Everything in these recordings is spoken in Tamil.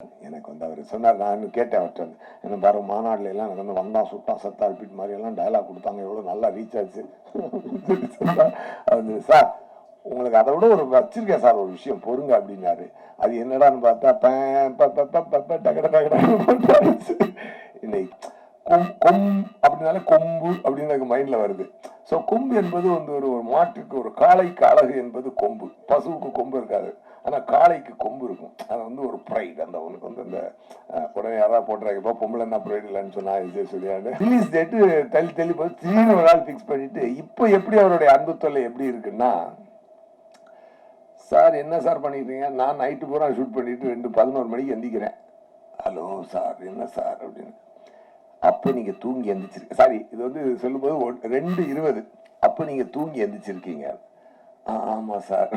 எனக்கு வந்து அவர் சொன்னார், நான் கேட்டேன் அவர்கிட்ட வந்து, என்ன பாரு மாநாடுல எல்லாம் எனக்கு வந்து வந்தான் சுட்டான் சத்தா ரிப்பீட் மாதிரி எல்லாம் டயலாக் கொடுத்தாங்க, எவ்வளோ நல்லா ரீச் ஆச்சு. அது சார் உங்களுக்கு அதை விட ஒரு வச்சிருக்கேன் சார் ஒரு விஷயம் பொறுங்க அப்படின்னாரு. அது என்னடான்னு பார்த்தா இன்னைக்கு அப்படின்னாலே கொம்பு அப்படின்னு எனக்கு மைண்ட்ல வருது. ஸோ கொம்பு என்பது வந்து ஒரு மாட்டுக்கு ஒரு காளைக்கு அழகு என்பது கொம்பு. பசுவுக்கு கொம்பு இருக்காது, ஆனா காளைக்கு கொம்பு இருக்கும். அது வந்து ஒரு ப்ரைட். அந்த உனக்கு வந்து அந்த உடனே யாராவது போட்டுறாங்க, இப்போ பொம்பளை என்ன ப்ரைட் இல்லைன்னு சொன்னா இது சொல்லியாண்டு ரிலீஸ் டேட்டு தள்ளி போது திடீர்னு ஒரு நாள் ஃபிக்ஸ் பண்ணிட்டு இப்போ எப்படி அவருடைய அன்பு தொல்லை எப்படி இருக்குன்னா, சார் என்ன சார் பண்ணிக்கிறீங்க? நான் நைட்டு பூரா ஷூட் பண்ணிட்டு 2:11 மணிக்கு எந்திக்கிறேன். ஹலோ சார் என்ன சார் அப்படின்னு. அப்போ நீங்க தூங்கி எந்திரிச்சிருக்க, சாரி இது வந்து சொல்லும்போது 2:20, அப்போ நீங்க தூங்கி எந்திரிச்சிருக்கீங்க. ஆமா சார்.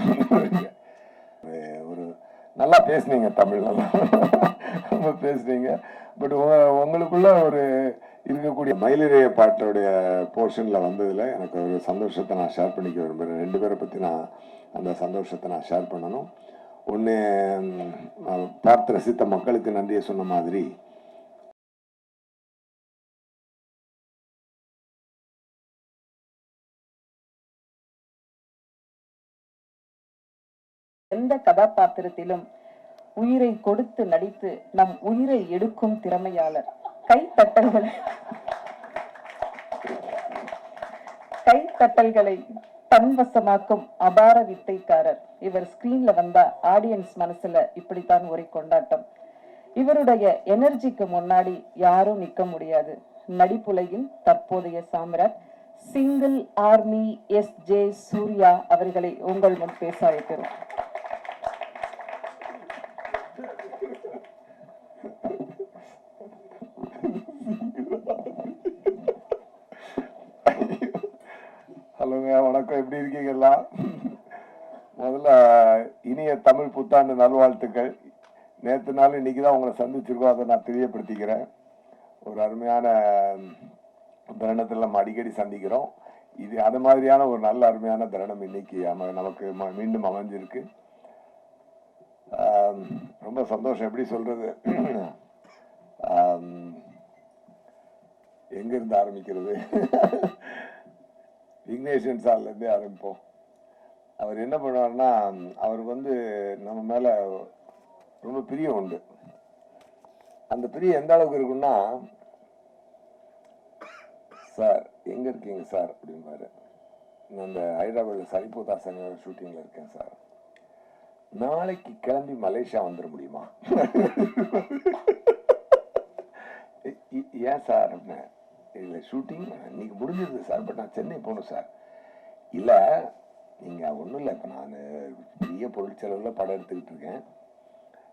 ஒரு நல்லா பேசுனீங்க, தமிழ் நல்லா பேசுனீங்க. பட் உங்களுக்குள்ள ஒரு இருக்கக்கூடிய மயிலிறைய பாட்டோடைய போர்ஷன்ல வந்ததுல எனக்கு ஒரு சந்தோஷத்தை நான் ஷேர் பண்ணிக்க விரும்புகிறேன். 2 பேரை பற்றி நான் அந்த சந்தோஷத்தை நான் ஷேர் பண்ணணும். ஒன்று, பார்த்து ரசித்த மக்களுக்கு நன்றியை சொன்ன மாதிரி, எந்த கதாபாத்திரத்திலும் உயிரை கொடுத்து நடித்து நம் உயிரை எடுக்கும் திறமையாளர். கைத்தட்டல்களை தன்வசமாக்கும் அபார வித்தைக்காரர் இவர். ஸ்கிரீன்ல வந்தா ஆடியன்ஸ் மனசுல இப்படித்தான் ஒரு கொண்டாட்டம். இவருடைய எனர்ஜிக்கு முன்னாடி யாரும் நிக்க முடியாது. நடிப்புலகின் தற்போதைய Samrat single army S J. Surya அவர்களை உங்கள் முன் பேச அழைக்கிறோம். ஹலோங்க, வணக்கம், எப்படி இருக்கீங்களா? முதல்ல இனிய தமிழ் புத்தாண்டு நல்வாழ்த்துக்கள். நேற்று நாள் இன்னைக்கு தான் உங்களை சந்திச்சிருக்கோம், அதை நான் தெரியப்படுத்திக்கிறேன். ஒரு அருமையான தருணத்தில் நம்ம அடிக்கடி சந்திக்கிறோம். இது அது மாதிரியான ஒரு நல்ல அருமையான தருணம் இன்னைக்கு நமக்கு மீண்டும் அமைஞ்சிருக்கு. ரொம்ப சந்தோஷம். எப்படி சொல்றது, எங்க இருந்து ஆரம்பிக்கிறது? விக்னேஷன் சார்ல இருந்தே ஆரம்பிப்போம். அவர் என்ன பண்ணுவார்னா, அவருக்கு வந்து நம்ம மேல ரொம்ப பிரியம் உண்டு. அந்த பிரியம் எந்த அளவுக்கு இருக்குன்னா, சார் எங்க இருக்கீங்க சார் அப்படின்பாரு. நான் இந்த ஹைதராபாத்ல சரிபோதாசன் ஷூட்டிங்ல இருக்கேன் சார், நாளைக்கு கிளம்பி மலேசியா வந்துட முடியுமா? ஏன் சார் அப்படின்னா, இல்லை ஷூட்டிங் இன்னைக்கு முடிஞ்சிருது சார், பட் நான் சென்னை போகணும் சார். இல்லை நீங்கள் ஒன்றும் இல்லை, இப்போ நான் பெரிய பொருள் செலவில் படம் எடுத்துக்கிட்டு இருக்கேன்.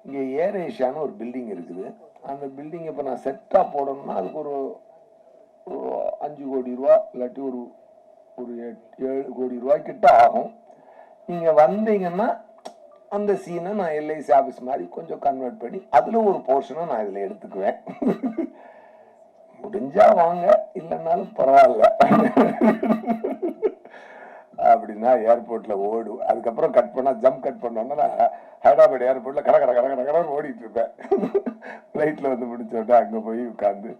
இங்கே ஏர் ஏஷியான்னு ஒரு பில்டிங் இருக்குது. அந்த பில்டிங் இப்போ நான் செட்டாக போடணும்னா அதுக்கு ஒரு 5 கோடி ரூபா இல்லாட்டி ஒரு 7 கோடி ரூபாய்க்கிட்ட ஆகும். நீங்கள் வந்தீங்கன்னா அந்த சீனை நான் எல்ஐசி ஆஃபீஸ் மாதிரி கொஞ்சம் கன்வெர்ட் பண்ணி அதில் ஒரு போர்ஷனை நான் இதில் எடுத்துக்குவேன். முடிஞ்சா வாங்க, இல்லைன்னாலும் பரவாயில்ல அப்படின்னா ஏர்போர்ட்ல ஓடும். அதுக்கப்புறம் கட் பண்ணா ஜம்ப் கட் பண்ணோன்னா ஹைதராபாத் ஏர்போர்ட்ல கட கட கட கட கட ஓடிட்டு இருப்பேன். ஃப்ளைட்ல வந்து முடிச்சோட அங்க போய் உட்கார்ந்து,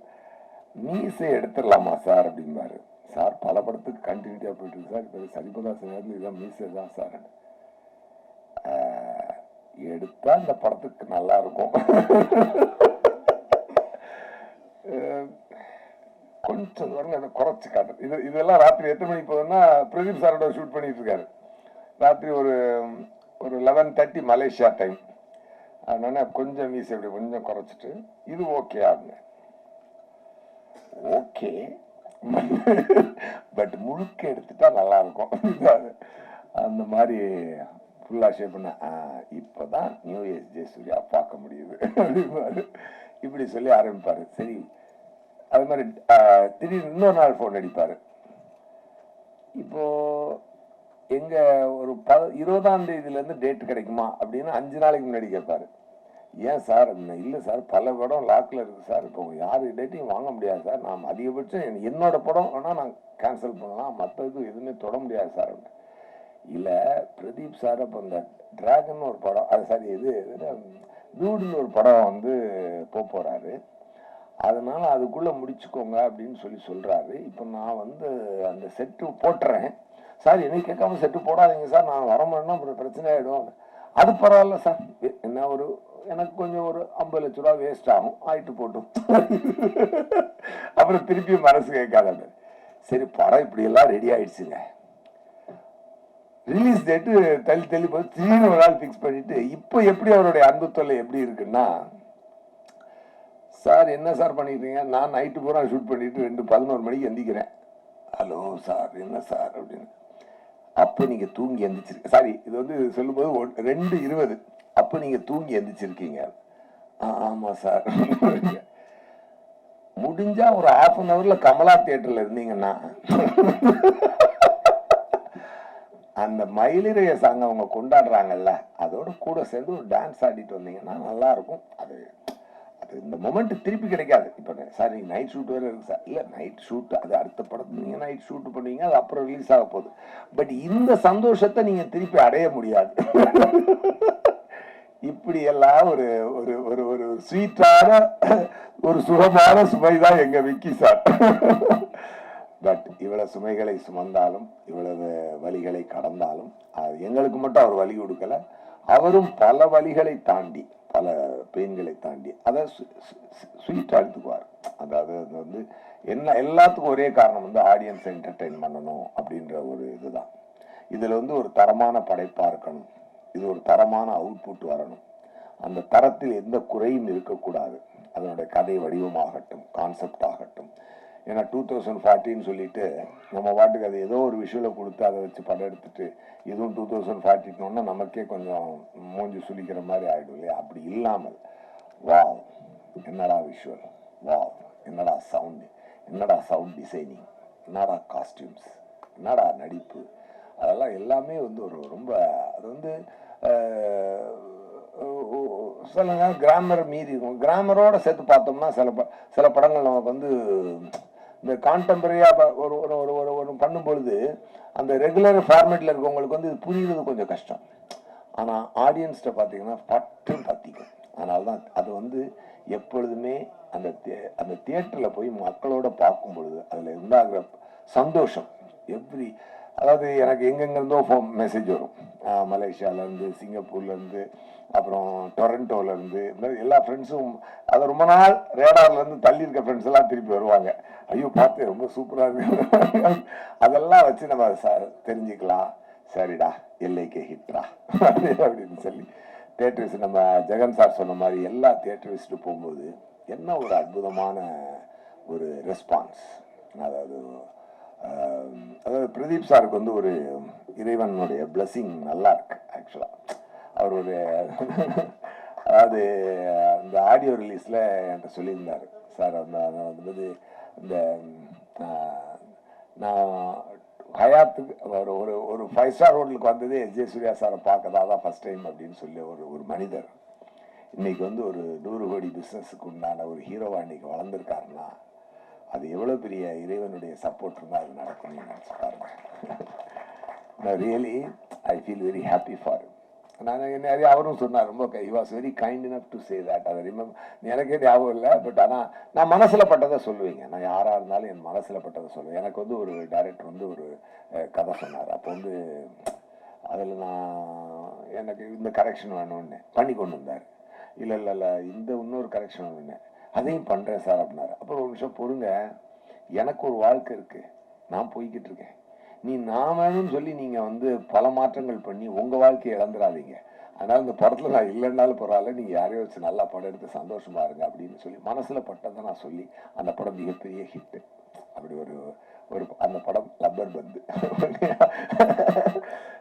மீசை எடுத்துடலாமா சார் அப்படின்பாரு. சார் பல படத்துக்கு கண்டினியூட்டியா போயிட்டு இருக்கு சார், இப்போ சரிபதாசன் நேரத்தில் இதான் மீசை தான் சார். எடுத்தா இந்த படத்துக்கு நல்லா இருக்கும். கொஞ்சம் அதை குறைச்சு காட்டு. இதெல்லாம் ராத்திரி எத்தனை மணிக்கு போகுதுன்னா, பிரதீப் சாரோட ஷூட் பண்ணிட்டு இருக்காரு. ராத்திரி ஒரு 11:30 மலேசியா டைம். அதனால கொஞ்சம் மீசை இப்படி கொஞ்சம் குறைச்சிட்டு, இது ஓகே ஆகுங்க. ஓகே, பட் முழுக்க எடுத்துட்டா நல்லா இருக்கும். அந்த மாதிரி ஃபுல்லா ஷேப் பண்ண, இப்பதான் நியூ எஸ்.ஜே. சூர்யா பார்க்க முடியுது அப்படின்பாரு. இப்படி சொல்லி ஆரம்பிப்பாரு. சரி, அது மாதிரி திடீர்னு இன்னொரு நாள் ஃபோன் அடிப்பாரு. இப்போ எங்க ஒரு 20ஆம் தேதியிலேருந்து டேட் கிடைக்குமா அப்படின்னு 5 நாளைக்கு முன்னாடி கேட்பாரு. ஏன் சார்? இல்லை சார், பல படம் லாக்கில் இருக்கு சார், இப்போ யாரு டேட்டையும் வாங்க முடியாது சார், நான் அதிகபட்சம் என்னோட படம் வேணால் நான் கேன்சல் பண்ணலாம், மற்ற இது எதுவுமே தொட முடியாது சார். இல்லை பிரதீப் சார், அப்போ இந்த டிராகன் ஒரு படம், அது சாரி இது டூடுன்னு ஒரு படம் வந்து போறாரு. அதனால அதுக்குள்ள முடிச்சுக்கோங்க அப்படின்னு சொல்றாரு. இப்போ நான் வந்து அந்த செட்டு போட்டுறேன் சார், என்னை கேட்காம செட்டு போடாதீங்க சார், நான் வரமாட்டேன்னா அப்புறம் பிரச்சனை ஆயிடும். அது பரவாயில்ல சார், என்ன ஒரு எனக்கு கொஞ்சம் ஒரு 50 லட்ச ரூபா வேஸ்ட் ஆகும், ஆயிட்டு போட்டும். அப்புறம் திருப்பி மனசு கேட்காத. சரி, படம் இப்படி எல்லாம் ரெடி ஆயிடுச்சுங்க. ரிலீஸ் டேட்டு தள்ளி போய் திடீர்னு ஒரு நாள் பிக்ஸ் பண்ணிட்டு, இப்போ எப்படி அவருடைய அன்பு தொல்லை எப்படி இருக்குன்னா, சார் என்ன சார் பண்ணிக்கிறீங்க? நான் நைட்டு பூரா ஷூட் பண்ணிட்டு 2:11 மணிக்கு எந்திக்கிறேன். ஹலோ சார், என்ன சார் அப்படின்னு. அப்போ நீங்க தூங்கி எந்திரிச்சிருக்க, சாரி இது வந்து சொல்லும்போது 2:20, அப்போ நீங்க தூங்கி எந்திரிச்சிருக்கீங்க. ஆமா சார். முடிஞ்சா ஒரு 1/2 hourல கமலா தியேட்டர்ல இருந்தீங்கன்னா அந்த மயிலிறைய சாங் அவங்க கொண்டாடுறாங்கல்ல, அதோட கூட சேர்ந்து ஒரு டான்ஸ் ஆடிட்டு வந்தீங்கன்னா நல்லா இருக்கும். அது இந்த மொமெண்ட் திருப்பி கிடைக்காது. இப்போ சார் நீங்க நைட் ஷூட் வேற இருக்கு சார், இல்ல நைட் ஷூட் அது அடுத்த படத்துல நீங்க நைட் ஷூட் பண்ணுவீங்க, அது அப்புறம் ரிலீஸ் ஆக போகுது. பட் இந்த சந்தோஷத்தை நீங்க திருப்பி அடைய முடியாது. இப்படி எல்லாம் ஒரு ஒரு ஒரு ஒரு ஸ்வீட்டான ஒரு சுகமான சுமைதான் எங்க விக்கி சார். பட் இவ்வளவு சுமைகளை சுமந்தாலும் இவ்வளவு வழிகளை கடந்தாலும் எங்களுக்கு மட்டும் அவர் வழி கொடுக்கல. அவரும் பல வழிகளை தாண்டி பல பெயின்களை தாண்டி அதை ஸ்வீட்டா எடுத்துக்குவார். அதாவது அது வந்து என்ன எல்லாத்துக்கும் ஒரே காரணம் வந்து ஆடியன்ஸ் என்டர்டெயின் பண்ணணும் அப்படின்ற ஒரு இதுதான். இதுல வந்து ஒரு தரமான படைப்பா இருக்கணும், இது ஒரு தரமான அவுட்புட் வரணும், அந்த தரத்தில் எந்த குறையும் இருக்கக்கூடாது. அதனுடைய கதை வடிவமாகட்டும், கான்செப்ட் ஆகட்டும். ஏன்னா 2014 சொல்லிட்டு நம்ம பாட்டுக்கு அது ஏதோ ஒரு விஷுவலை கொடுத்து அதை வச்சு படம் எடுத்துட்டு இதுவும் 2014 நமக்கே கொஞ்சம் மூஞ்சி சுளிக்கிற மாதிரி ஆயிடும் இல்லையா? அப்படி இல்லாமல் வாவ் என்னடா விஷுவல், வாவ் என்னடா சவுண்ட், என்னடா சவுண்ட் டிசைனிங், என்னடா காஸ்டியூம்ஸ், என்னடா நடிப்பு, அதெல்லாம் எல்லாமே வந்து ஒரு ரொம்ப அது வந்து சொல்லுங்க கிராமர் மீறி இருக்கும். கிராமரோட சேர்த்து பார்த்தோம்னா சில படங்கள் நமக்கு வந்து இந்த கான்டெம்பரரியா ஒரு ஒரு ஒரு ஒரு பண்ணும்பொழுது அந்த ரெகுலர் ஃபார்மேட்ல இருக்கவங்களுக்கு வந்து இது புரியுறது கொஞ்சம் கஷ்டம். ஆனா ஆடியன்ஸ்ட பாத்தீங்கன்னா பட்டு பத்திக்கும். அதனால்தான் அது வந்து எப்பொழுதுமே அந்த தியேட்டர்ல போய் மக்களோட பார்க்கும் பொழுது அதுல உண்டாகிற சந்தோஷம் அதாவது எனக்கு எங்கெங்கிருந்தோ மெசேஜ் வரும். மலேசியால இருந்து, சிங்கப்பூர்ல இருந்து, அப்புறம் டொரண்டோல இருந்து, எல்லா ஃப்ரெண்ட்ஸும் அதை ரொம்ப நாள் ரேடார்ல இருந்து தள்ளி இருக்க ஃப்ரெண்ட்ஸ் எல்லாம் திருப்பி வருவாங்க. ஐயோ பார்த்து ரொம்ப சூப்பரா இருக்கு. அதெல்லாம் வச்சு நம்ம தெரிஞ்சுக்கலாம். சரிடா எல்லைக்கே ஹிட்ரா அப்படின்னு சொல்லி தியேட்டர்ஸ் நம்ம ஜெகன் சார் சொன்ன மாதிரி எல்லா தியேட்டர் விசிட்டு போகும்போது என்ன ஒரு அற்புதமான ஒரு ரெஸ்பான்ஸ். அதாவது பிரதீப் சாருக்கு வந்து ஒரு இறைவனுடைய பிளஸிங் நல்லா இருக்கு ஆக்சுவலா. அவருடைய அதாவது இந்த ஆடியோ ரிலீஸ்ல என்கிட்ட சொல்லியிருந்தாரு சார், வந்து இந்த நான் ஹயாத்துக்கு ஒரு ஒரு ஒரு 5 ஸ்டார் ஹோட்டலுக்கு வந்தது எஸ்.ஜே. சூர்யா சாரை பார்க்கதா தான் ஃபர்ஸ்ட் டைம் அப்படின்னு சொல்லி ஒரு மனிதர் இன்னைக்கு வந்து ஒரு 100 கோடி பிஸ்னஸுக்கு உண்டான ஒரு ஹீரோவா இன்னைக்கு வளர்ந்துருக்காருன்னா அது எவ்வளவு பெரிய இறைவனுடைய சப்போர்ட் இருந்தால் அது நடக்கும் நினைச்சு பாருங்க. Really I feel very happy for him. நான் நிறைய அவரும் சொன்னார், ரொம்ப he was very kind enough to say that. அதை எனக்கே ஞாபகம் இல்லை, பட் ஆனால் நான் மனசில் பட்டதை சொல்லுவீங்க. நான் யாராக இருந்தாலும் என் மனசில் பட்டதை சொல்லுவேன். எனக்கு வந்து ஒரு டைரக்டர் வந்து ஒரு கதை சொன்னார். அப்போ வந்து அதில் எனக்கு இந்த கரெக்ஷன் வேணும்னு பண்ணி கொண்டு வந்தார். இல்லை இன்னொரு கரெக்ஷன் வேணும்னு, அதையும் பண்ணுறேன் சார் அப்படின்னாரு. அப்புறம் ஒரு நிமிஷம் பொறுங்க, எனக்கு ஒரு வாழ்க்கை இருக்கு, நான் போய்கிட்டு இருக்கேன். நான் வேணும்னு சொல்லி நீங்க வந்து பல மாற்றங்கள் பண்ணி உங்க வாழ்க்கையை இழந்துடாதீங்க. அதனால இந்த படத்துல நான் இல்லைன்னாலும் பரவாயில்ல, நீங்க யாரையோ வச்சு நல்லா படம் எடுத்து சந்தோஷமா இருங்க அப்படின்னு சொல்லி மனசுல பட்டதை நான் சொல்லி அந்த படம் மிகப்பெரிய ஹிட். அப்படி ஒரு அந்த படம் லப்பர் பந்து.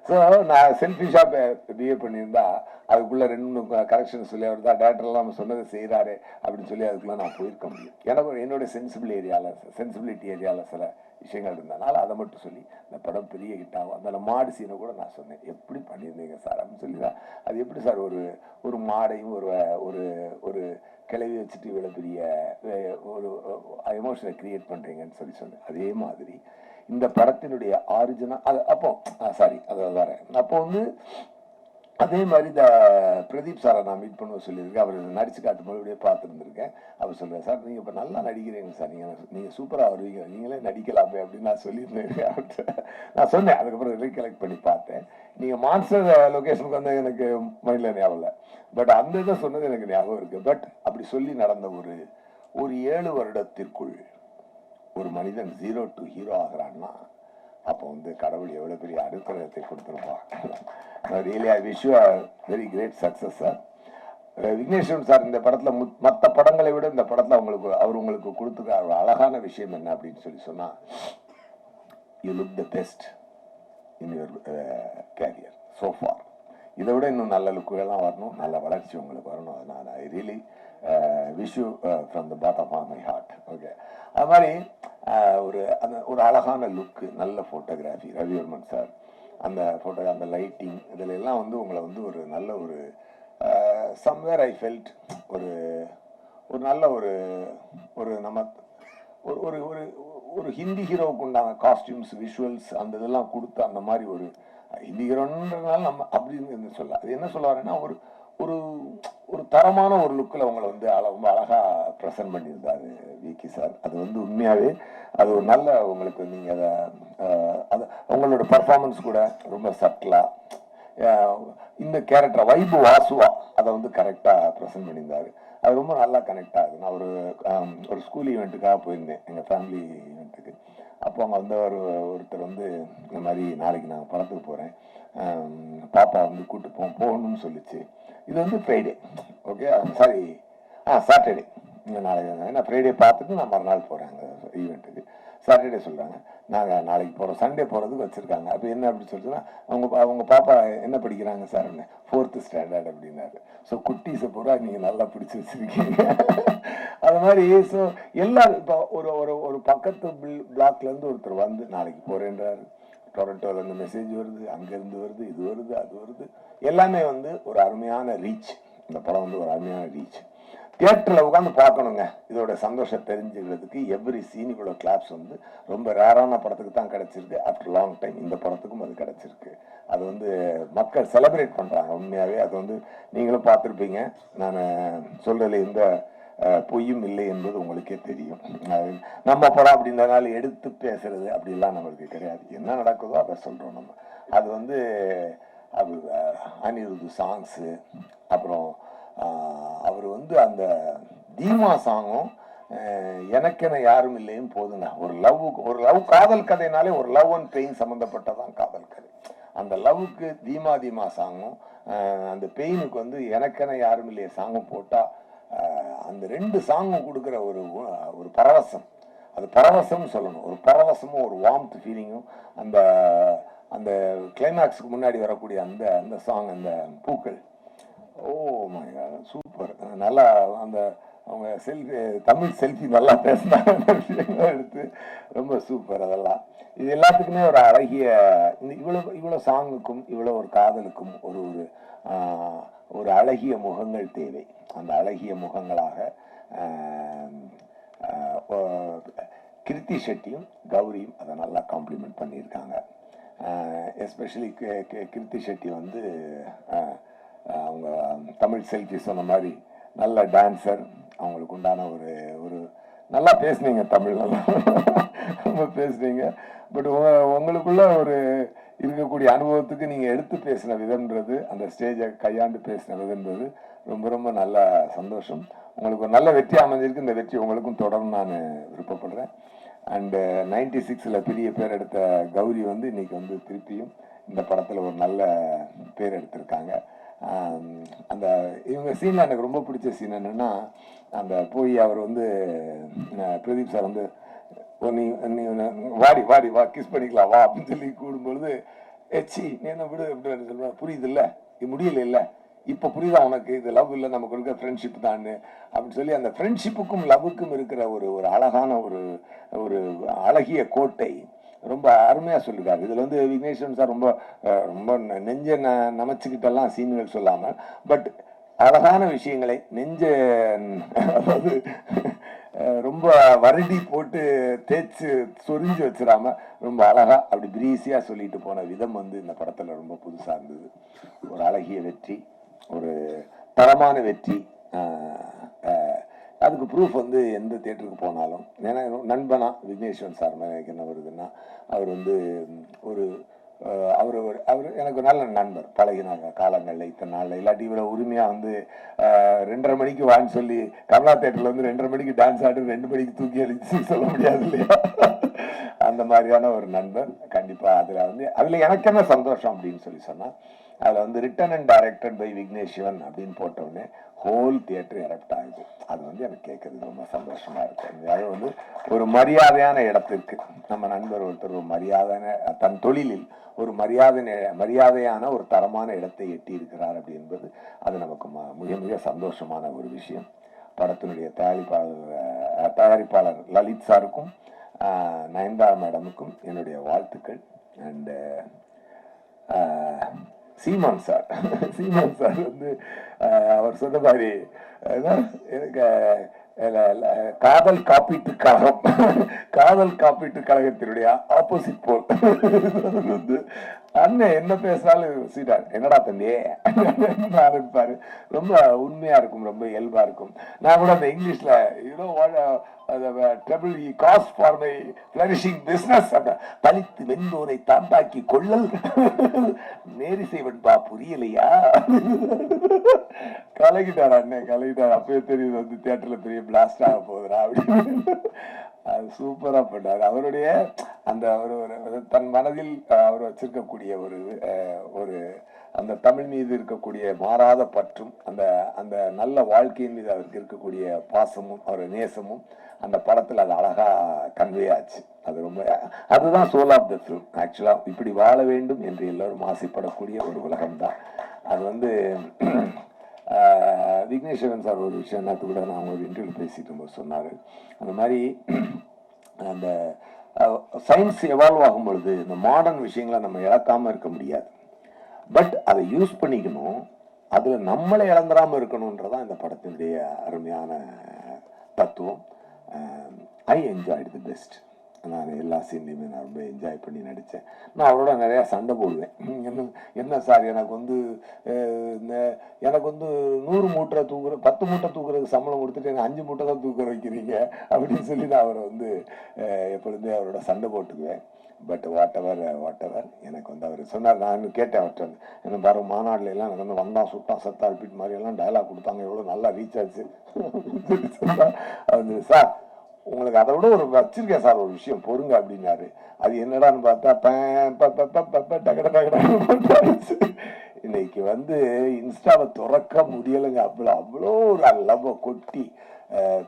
ஸோ நான் செல்ஃபிஷா பிஹேவ் பண்ணியிருந்தா அதுக்குள்ள 2 கரெக்ஷன் சொல்லி அவர் தான் டேரக்டர்லாம் நம்ம சொன்னதை செய்யறாரு அப்படின்னு சொல்லி அதுக்குள்ள நான் போயிருக்க முடியும். எனக்கு என்னோட சென்சிபிலிட்டி ஏரியால சில விஷயங்கள் இருந்ததுனால அதை மட்டும் சொல்லி இந்த படம் பெரிய ஹிட் ஆகும். அந்த மாடு சீனை கூட நான் சொன்னேன், எப்படி பண்ணியிருந்தீங்க சார் அப்படின்னு சொல்லி தான். அது எப்படி சார் ஒரு மாடையும் ஒரு ஒரு கிளவி வச்சுட்டு இவ்வளோ பெரிய ஒரு எமோஷனை கிரியேட் பண்றீங்கன்னு சொல்லி சொன்னேன். அதே மாதிரி இந்த படத்தினுடைய ஆரிஜினல் அது அப்போ சாரி அதை வரேன். அப்போ வந்து அதே மாதிரி இந்த பிரதீப் சாரை நான் மீட் பண்ண சொல்லியிருக்கேன். அவர் நடிச்சு காட்டும்போது அப்படியே பார்த்துருந்துருக்கேன். அவர் சொல்கிறேன், சார் நீங்கள் இப்போ நல்லா நடிக்கிறீங்க சார், நீங்கள் சூப்பராக வருவீங்க, நீங்களே நடிக்கலாமே அப்படின்னு நான் சொல்லியிருந்தேன் அவர்கிட்ட. நான் சொன்னேன், அதுக்கப்புறம் ரீகலெக்ட் பண்ணி பார்த்தேன். நீங்கள் மான்ஸ்டர் லொக்கேஷனுக்கு வந்து எனக்கு மைண்டில் ஞாபகம் இல்லை, பட் அந்த இதை சொன்னது எனக்கு ஞாபகம் இருக்குது. பட் அப்படி சொல்லி நடந்த ஒரு 7 வருடத்திற்குள் ஒரு மனிதன் 0 to ஹீரோ ஆகிறான்னா அப்போ வந்து கடவுள் எவ்வளோ பெரிய அனுகிரகத்தை கொடுத்துருப்பான். Really I wish you a very great success sir. Vigneshwaran sir இந்த படத்தில் மற்ற படங்களை விட இந்த படத்தில் அவர் உங்களுக்கு கொடுத்துருக்க அழகான விஷயம் என்ன அப்படின்னு சொன்னால், you look the best in your career so for. இதை விட இன்னும் நல்ல லுக்குகள்லாம் வரணும், நல்ல வளர்ச்சி உங்களுக்கு வரணும். நான் I really wish you from the bottom of my heart. Okay, அது மாதிரி ஒரு அழகான லுக்கு, நல்ல ஃபோட்டோகிராஃபி ரவிவர்மன் சார், அந்த அந்த லைட்டிங் இதில் எல்லாம் வந்து உங்களை வந்து ஒரு நல்ல ஒரு சம்வேர் ஐ ஃபெல்ட் ஒரு நல்ல ஒரு நம்ம ஒரு ஒரு ஒரு ஹிந்தி ஹீரோவுக்கு உண்டான காஸ்டியூம்ஸ், விஷுவல்ஸ், அந்த இதெல்லாம் கொடுத்து அந்த மாதிரி ஒரு ஹிந்தி ஹீரோன்றதுனால நம்ம அப்படின்னு சொல்ல, அது என்ன சொல்ல வரேன்னா ஒரு ஒரு ஒரு தரமான ஒரு லுக்கில் உங்களை வந்து ரொம்ப அழகாக ப்ரெசென்ட் பண்ணியிருந்தாரு விக்கி சார். அது வந்து உண்மையாகவே அது ஒரு நல்ல உங்களுக்கு நீங்கள் அதை உங்களோட பர்ஃபார்மன்ஸ் கூட ரொம்ப சட்டிலாக இந்த கேரக்டரை வைபு வாசுவா அதை வந்து கரெக்டாக ப்ரெசென்ட் பண்ணியிருந்தாரு. அது ரொம்ப நல்லா கனெக்ட் ஆகுது. நான் ஒரு ஸ்கூல் ஈவெண்ட்டுக்காக போயிருந்தேன், எங்கள் ஃபேமிலி ஈவெண்ட்டுக்கு. அப்போ அங்கே வந்து ஒருத்தர் வந்து இந்த மாதிரி நாளைக்கு நான் படத்துக்கு போகிறேன், பாப்பா வந்து கூப்பிட்டு போகணும்னு சொல்லிச்சு. இது வந்து ஃப்ரைடே, ஓகே சாரி சாட்டர்டே, நாளைக்கு ஏன்னா ஃப்ரைடே பார்த்துட்டு நான் மறுநாள் போகிறேன் அந்த ஈவெண்ட்டுக்கு. சாட்டர்டே சொல்கிறாங்க நாங்கள் நாளைக்கு போகிறோம், சண்டே போகிறதுக்கு வச்சுருக்காங்க. அப்போ என்ன அப்படி சொல்லிட்டுன்னா அவங்க பாப்பா என்ன படிக்கிறாங்க சார், 4th ஸ்டாண்டர்ட் அப்படின்னாரு. ஸோ குட்டீஸை பூரா நீங்கள் நல்லா பிடிச்சி வச்சுருக்கீங்க. அது மாதிரி ஸோ எல்லாரும் இப்போ ஒரு பக்கத்து பிளாக்லேருந்து ஒருத்தர் வந்து நாளைக்கு போகிறேன்றாரு, டொரண்டோலேருந்து மெசேஜ் வருது, அங்கேருந்து வருது, இது வருது, அது வருது, எல்லாமே வந்து ஒரு அருமையான ரீச். இந்த படம் வந்து ஒரு அருமையான ரீச். தியேட்டரில் உட்காந்து பார்க்கணுங்க, இதோட சந்தோஷம் தெரிஞ்சுக்கிறதுக்கு. எவ்ரி சீன் இவ்வளோ கிளாப்ஸ் வந்து ரொம்ப ரேரான படத்துக்கு தான் கிடச்சிருக்கு. ஆஃப்டர் லாங் டைம் இந்த படத்துக்கும் அது கிடச்சிருக்கு. அது வந்து மக்கள் செலிப்ரேட் பண்ணுறாங்க உண்மையாகவே. அது வந்து நீங்களும் பார்த்துருப்பீங்க. நான் சொல்கிறதுல எந்த பொய்யும் இல்லை என்பது உங்களுக்கே தெரியும். நம்ம படம் அப்படின்றனால எடுத்து பேசுறது அப்படிலாம் நம்மளுக்கு கிடையாது. என்ன நடக்குதோ அதை சொல்கிறோம் நம்ம. அது வந்து அது அனிருத் சாங்ஸு, அப்புறம் அவர் வந்து அந்த தீமா சாங்கும் எனக்கென யாரும் இல்லையும் போதுங்க. ஒரு லவ் காதல் கதைனாலே ஒரு லவ் அண்ட் பெயின் சம்மந்தப்பட்டதான் காதல் கதை. அந்த லவ்வுக்கு தீமா சாங்கும் அந்த பெயினுக்கு வந்து எனக்கென யாரும் இல்லையே சாங்கும் போட்டால் அந்த 2 சாங்கும் கொடுக்குற ஒரு பரவசம், அது பரவசம்னு சொல்லணும். ஒரு பரவசமும் ஒரு வார்ம்த் ஃபீலிங்கும் அந்த அந்த கிளைமேக்ஸுக்கு முன்னாடி வரக்கூடிய அந்த சாங், அந்த பூக்கள், ஓ மை காட் சூப்பர். நல்லா அந்த அவங்க தமிழ் செல்ஃபி நல்லா பேசினாங்க எடுத்து, ரொம்ப சூப்பர். அதெல்லாம் இது எல்லாத்துக்குமே ஒரு அழகிய இவ்வளோ சாங்குக்கும் இவ்வளோ ஒரு காதலுக்கும் ஒரு அழகிய முகங்கள் தேவை. அந்த அழகிய முகங்களாக கிருத்தி ஷெட்டியும் கௌரியும் அதை நல்லா காம்ப்ளிமெண்ட் பண்ணியிருக்காங்க. எஸ்பெஷலி கிருத்தி ஷெட்டி வந்து அவங்க தமிழ் செல்ஃபி சொன்ன மாதிரி நல்ல டான்ஸர். அவங்களுக்கு உண்டான ஒரு நல்லா பேசுனீங்க, தமிழ் நல்லா ரொம்ப பேசுனீங்க. பட் உங்களுக்குள்ள இருக்கக்கூடிய அனுபவத்துக்கு நீங்கள் எடுத்து பேசின விதம்ன்றது, அந்த ஸ்டேஜை கையாண்டு பேசின விதம்ன்றது ரொம்ப ரொம்ப நல்ல சந்தோஷம். உங்களுக்கு ஒரு நல்ல வெற்றி அமைஞ்சிருக்கு. இந்த வெற்றி உங்களுக்கும் தொடரும் நான் விருப்பப்படுறேன். அண்டு 96ல் பெரிய பேர் எடுத்த கௌரி வந்து இன்னைக்கு வந்து திருப்பியும் இந்த படத்தில் ஒரு நல்ல பேர் எடுத்திருக்காங்க. அந்த இவங்க சீனில் எனக்கு ரொம்ப பிடிச்ச சீன் என்னென்னா, அந்த போய் அவர் வந்து பிரதீப் சார் வந்து நீ வாடி வா கிஸ் பண்ணிக்கலாம் வா அப்படின்னு சொல்லி கூடும்பொழுது, ஏச்சி நீ என்ன விடு அப்படின்னு சொல்லுவேன், புரியுது இல்லை இது முடியல இல்லை இப்போ புரியுதா உனக்கு, இது லவ் இல்லை நமக்கு இருக்க ஃப்ரெண்ட்ஷிப் தான் அப்படின்னு சொல்லி அந்த ஃப்ரெண்ட்ஷிப்புக்கும் லவ்வுக்கும் இருக்கிற ஒரு அழகான ஒரு அழகிய கோட்டை ரொம்ப அருமையாக சொல்லியிருக்காரு. இதில் வந்து விக்னேஸ்வரன் சார் ரொம்ப ரொம்ப நெஞ்ச நமைச்சுக்கிட்டெல்லாம் சீன்கள் சொல்லாமல், பட் அழகான விஷயங்களை அதாவது ரொம்ப ரொம்ப வருடி போட்டு தேய்ச்சி சொரிஞ்சு வச்சிடாம ரொம்ப அழகா அப்படி பிரீஸியா சொல்லிட்டு போன விதம் வந்து இந்த படத்துல ரொம்ப புதுசா இருந்தது. ஒரு அழகிய வெற்றி, ஒரு தரமான வெற்றி. அதுக்கு ப்ரூஃப் வந்து எந்த தியேட்டருக்கு போனாலும், ஏன்னா நண்பனா விக்னேஸ்வரன் சார் மேலே எனக்கு என்ன வருதுன்னா, அவர் வந்து ஒரு அவர் எனக்கு நல்ல நண்பர், பழகினாங்க காலங்களில் இத்தனை நாளில். இல்லாட்டி இவரை உரிமையாக வந்து 2:30 மணிக்கு வான்னு சொல்லி கமலா தேட்டரில் வந்து 2:30 மணிக்கு டான்ஸ் ஆடி 2 மணிக்கு தூக்கி அடிச்சு சொல்ல முடியாது இல்லையா? அந்த மாதிரியான ஒரு நண்பர். கண்டிப்பாக அதில் எனக்கு என்ன சந்தோஷம் அப்படின்னு சொல்லி சொன்னால், அதில் வந்து written and directed by Vignesh Shivan அப்படின்னு போட்டவுடனே ஹோல் தியேட்டர் எரப்ட் ஆகுது. அது வந்து எனக்கு கேட்கறது ரொம்ப சந்தோஷமா இருக்கு. அது வந்து ஒரு மரியாதையான இடத்திற்கு நம்ம நண்பர் ஒருத்தர் ஒரு மரியாதையான தன் தொழிலில் ஒரு மரியாதையான ஒரு தரமான இடத்தை எட்டி இருக்கிறார் அப்படி என்பது அது நமக்கு மிக மிக சந்தோஷமான ஒரு விஷயம். படத்தினுடைய தயாரிப்பாளர் லலித் சாருக்கும் நயன்தாரா மேடமுக்கும் என்னுடைய வாழ்த்துக்கள். அண்ட் சீமான் சார் வந்து அவர் சொன்ன மாதிரி எனக்கு காதல் காப்பீட்டு கழகத்தினுடைய ஆப்போசிட் போல் வந்து அண்ணன் என்ன பேசினாலும் சீட்டார் என்னடா தம்பியே ஆரம்பிப்பாரு. ரொம்ப உண்மையா இருக்கும், ரொம்ப இயல்பா இருக்கும். நான் கூட அந்த இங்கிலீஷ்ல பழித்து வெந்தோரை தாண்டாக்கி கொள்ளல் நேரி செய்வன்பா புரியலையா? கலகிட்டார் அண்ணன், கலகிட்டார். அப்பவே தெரியுது வந்து தியேட்டர்ல பெரிய பிளாஸ்ட் ஆக போகுதுரா அப்படின்னு. அது சூப்பரா பண்ணாரு. அவருடைய அந்த தன் மனதில் அவர் வச்சிருக்கக்கூடிய ஒரு அந்த தமிழ் மீது இருக்கக்கூடிய மாறாத பற்றும் அந்த நல்ல வாழ்க்கையின் மீது அவருக்கு இருக்கக்கூடிய பாசமும் அவர் நேசமும் அந்த படத்தில் அது அழகா கன்வே ஆச்சு. அதுதான் சோல் ஆஃப் த ஃபிலிம். ஆக்சுவலா இப்படி வாழ வேண்டும் என்று எல்லாரும் ஆசைப்படக்கூடிய ஒரு உலகம் தான் அது. வந்து விக்னேஸ்வரன் சார் ஒரு விஷயம் நேற்று கூட நான் ஒரு இன்டர்வியூ பேசிட்டு இருக்கும்போது சொன்னார். அந்த மாதிரி அந்த சயின்ஸ் எவால்வ் ஆகும் பொழுது இந்த மாடர்ன் விஷயங்களை நம்ம இழக்காம இருக்க முடியாது. பட் அதை யூஸ் பண்ணிக்கணும், அதில் நம்மளை இழந்துடாமல் இருக்கணுன்றதான் இந்த படத்தினுடைய அருமையான தத்துவம். I enjoyed the best. நான் எல்லா சீன்லையுமே நான் ரொம்ப என்ஜாய் பண்ணி நடித்தேன். நான் அவரோட நிறையா சண்டை போடுவேன். என்ன சார் எனக்கு வந்து 100 மூட்டை தூக்குற 10 மூட்டை தூக்குறதுக்கு சம்பளம் கொடுத்துட்டு எனக்கு 5 மூட்டை தான் தூக்க வைக்கிறீங்க அப்படின்னு சொல்லி நான் அவரை வந்து எப்பொழுதுமே அவரோட சண்டை போட்டுக்குவேன். பட் வாட் எவர் எனக்கு வந்து அவர் சொன்னார். நான் கேட்டேன் அவர்கிட்ட வந்து, என்ன பாரு மாநாடுல எல்லாம் எனக்கு வந்து வந்தான் சுட்டான் சத்தா ரிப்பீட் மாதிரி எல்லாம் டயலாக் கொடுத்தாங்க, எவ்வளோ நல்லா ரீச் ஆச்சு அவர் சார் உங்களுக்கு அதை விட ஒரு வச்சிருக்கேன் சார் ஒரு விஷயம் பொறுங்க அப்படின்னாரு. அது என்னடான்னு பார்த்தா இன்னைக்கு வந்து இன்ஸ்டாவை திறக்க முடியலைங்க. அவ்வளோ ஒரு லவ் கொட்டி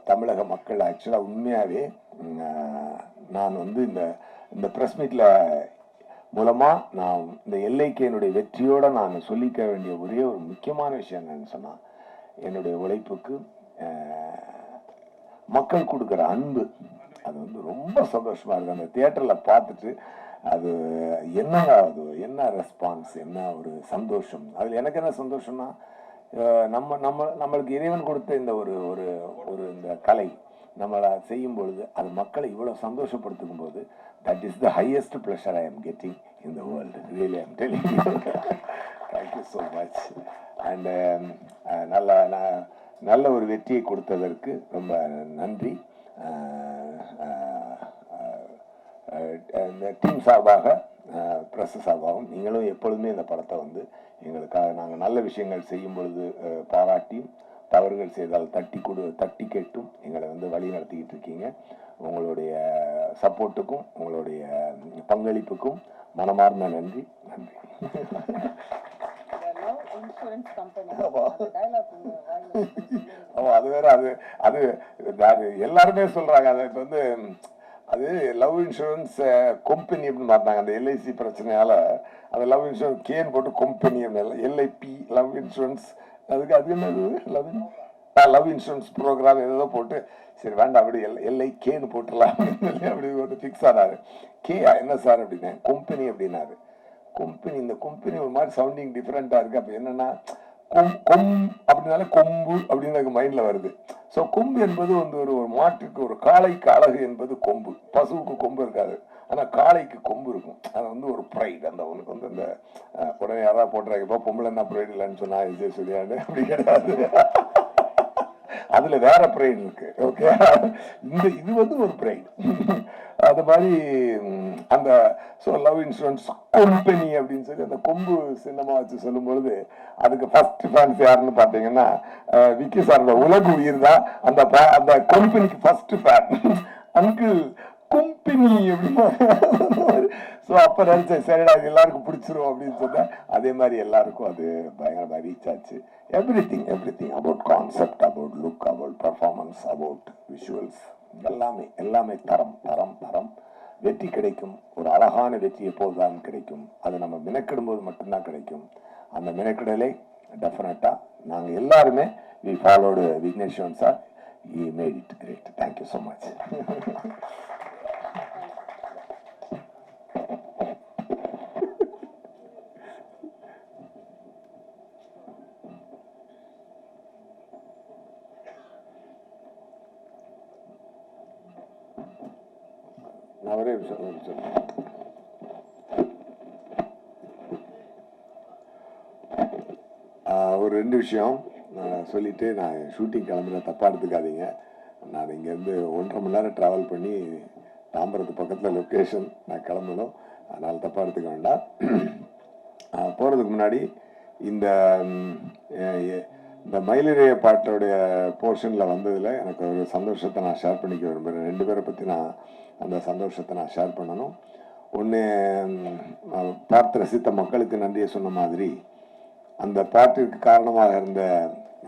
தமிழக மக்கள் ஆக்சுவலாக உண்மையாகவே நான் வந்து இந்த ப்ரெஸ் மீட்ல மூலமா நான் இந்த எல்ஐகேனுடைய வெற்றியோட நான் சொல்லிக்க வேண்டிய ஒரே ஒரு முக்கியமான விஷயம் என்னன்னு சொன்னா, என்னுடைய உழைப்புக்கு மக்கள் கொடுக்குற அன்பு அது வந்து ரொம்ப சந்தோஷமா இருக்கு. அந்த தியேட்டர்ல பார்த்துட்டு அது என்ன ரெஸ்பான்ஸ், என்ன ஒரு சந்தோஷம். அதுல எனக்கு என்ன சந்தோஷம்னா, நம்மளுக்கு இறைவன் கொடுத்த இந்த ஒரு இந்த கலை நம்மளை செய்யும் பொழுது அது மக்களை இவ்வளவு சந்தோஷப்படுத்தும் போது that is the highest pleasure I am getting in the world. Really, I am telling you. Thank you so much. And நல்ல ஒரு வெற்றியை கொடுத்ததற்கு ரொம்ப நன்றி. இந்த டீம் சார்பாக ப்ரெஸ் சார்பாகவும் நீங்களும் எப்பொழுதுமே இந்த படத்தை வந்து எங்களுக்காக நாங்கள் நல்ல விஷயங்கள் செய்யும் பொழுது பாராட்டியும் தவறுகள் செய்தால் தட்டி கேட்டும் எங்களை வந்து வழி நடத்திக்கிட்டு இருக்கீங்க. உங்களுடைய சப்போர்ட்டுக்கும் உங்களுடைய பங்களிப்புக்கும் மனமார்ந்த நன்றி. அது வேற அது எல்லாருமே சொல்றாங்க. அது இப்ப வந்து அது லவ் இன்சூரன்ஸ் கம்பெனி அப்படின்னு பார்த்தாங்க. அந்த எல்ஐசி பிரச்சனையால அது லவ் இன்சூரன்ஸ் கேன் போட்டு கம்பெனி எல்ஐபி லவ் இன்சூரன்ஸ் அது என்னது லவ் இன்சூரன்ஸ் ப்ரோக்ராம் ஏதோ போட்டு சரி வேண்டாம் அப்படி எல்ஐகேன்னு போட்டுடலாம் அப்படி போட்டு ஃபிக்ஸ் ஆனாரு. என்ன சார் அப்படின்னா கம்பெனி அப்படின்னாரு. இந்த கம்பெனி ஒரு மாதிரி சவுண்டிங் டிஃப்ரெண்டா இருக்கு. அப்ப என்னன்னா அப்படின்னாலே கொம்பு அப்படின்னு எனக்கு மைண்ட்ல வருது. ஸோ கொம்பு என்பது வந்து ஒரு மாட்டுக்கு, ஒரு காளைக்கு அழகு என்பது கொம்பு. பசுவுக்கு கொம்பு இருக்காது, ஆனா காளைக்கு கொம்பு இருக்கும். அது வந்து ஒரு ப்ரைட். அந்த உனக்கு வந்து அந்த உடனே யாராவது போட்டுறாங்கப்பா பொம்பளை என்ன ப்ரைட் இல்லைன்னு சொன்னா இது சொல்லியாடு அப்படி கிடையாது. அதுல வேற ப்ரைட் இருக்கு. ஓகே, இது வந்து ஒரு ப்ரைட். அது மாதிரி அந்த லவ் இன்சூரன்ஸ் கம்பெனி அப்படின்னு சொல்லி அந்த கொம்பு சின்னமா வச்சு சொல்லும் பொழுது அதுக்கு ஃபர்ஸ்ட் ஃபேன்ஸ் யாருன்னு பாத்தீங்கன்னா விக்கி சார். அந்த உலக உயிர் தான் அந்த கம்பெனிக்கு ஃபர்ஸ்ட் ஃபேன். அங்கிள் கம்பெனி அப்படின்னு. அப்ப நினைச்சேன் சரிடா எல்லாருக்கும் பிடிச்சிரும் அப்படின்னு சொன்னேன். அதே மாதிரி எல்லாருக்கும் அது பயங்கரமா ரீச் ஆச்சு. Everything about concept, about look, about performance, about visuals, எல்லாமே தரம். வெற்றி கிடைக்கும். ஒரு அழகான வெற்றி எப்போதுதான் கிடைக்கும். அது நம்ம மெனக்கிடும் போது மட்டும்தான் கிடைக்கும். அந்த மெனக்கிடலை டெஃபினட்டா நாங்க எல்லாருமே we followed Vigneswaran sir. he made it great. Thank you so much. ஒரே விஷயம் ஒரு 2 விஷயம் சொல்லிட்டு நான் ஷூட்டிங் கிளம்புன தப்பா எடுத்துக்காதீங்க. நான் இங்கேருந்து 1.5 மணி நேரம் ட்ராவல் பண்ணி தாம்பரத்து பக்கத்தில் லொக்கேஷன் நான் கிளம்பணும். அதனால் தப்பா எடுத்துக்க வேண்டாம். போகிறதுக்கு முன்னாடி இந்த மயிலிறைய பாட்டோடைய போர்ஷனில் வந்ததில் எனக்கு ஒரு சந்தோஷத்தை நான் ஷேர் பண்ணிக்க விரும்புகிறேன். 2 பேரை பற்றி நான் அந்த சந்தோஷத்தை நான் ஷேர் பண்ணணும். ஒன்று, பார்த்து ரசித்த மக்களுக்கு நன்றியை சொன்ன மாதிரி அந்த பாட்டிற்கு காரணமாக இருந்த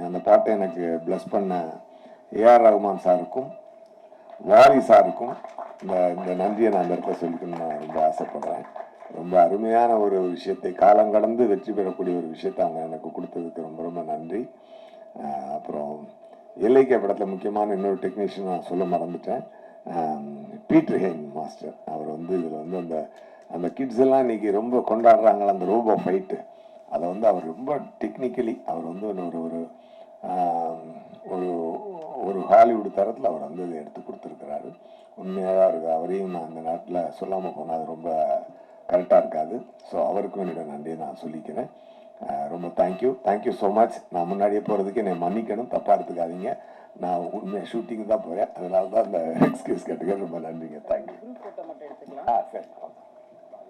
அந்த பாட்டை எனக்கு பிளஸ் பண்ண ஏஆர் ரகுமான் சாருக்கும் வாரி சாருக்கும் இந்த நன்றியை நான் அந்த இடத்துல சொல்லிக்கணும்னு நான் ரொம்ப ஆசைப்படுறேன். ரொம்ப அருமையான ஒரு விஷயத்தை, காலம் கடந்து வெற்றி பெறக்கூடிய ஒரு விஷயத்தை அவங்க எனக்கு கொடுத்ததுக்கு ரொம்ப ரொம்ப நன்றி. அப்புறம் எல்ஐகே படத்தில் முக்கியமான இன்னொரு டெக்னீஷியன் நான் சொல்ல மறந்துட்டேன். Peter Hein master. அவர் வந்து இதில் வந்து அந்த கிட்ஸ் எல்லாம் இன்னைக்கு ரொம்ப கொண்டாடுறாங்களா அந்த ரோபோ ஃபைட்டு. அதை வந்து அவர் ரொம்ப டெக்னிக்கலி அவர் வந்து ஒரு ஹாலிவுட் தரத்தில் அவர் வந்து இதை எடுத்து கொடுத்துருக்கிறாரு. உண்மையாக இருக்கு. அவரையும் நான் அந்த நாட்டில் சொல்லாமல் போனால் அது ரொம்ப கரெக்டாக இருக்காது. ஸோ அவருக்கும் என்னோட நன்றியை நான் சொல்லிக்கிறேன். ரொம்ப தேங்க்யூ ஸோ மச். நான் முன்னாடியே போகிறதுக்கு என்னை மன்னிக்கணும், தப்பாக எடுத்துக்காதீங்க. நான் உண்மையாக ஷூட்டிங் தான் போகிறேன், அதனால தான் இந்த எக்ஸ்கியூஸ் கேட்டுக்க ரொம்ப நன்றிங்க. தேங்க்யூ. சரி.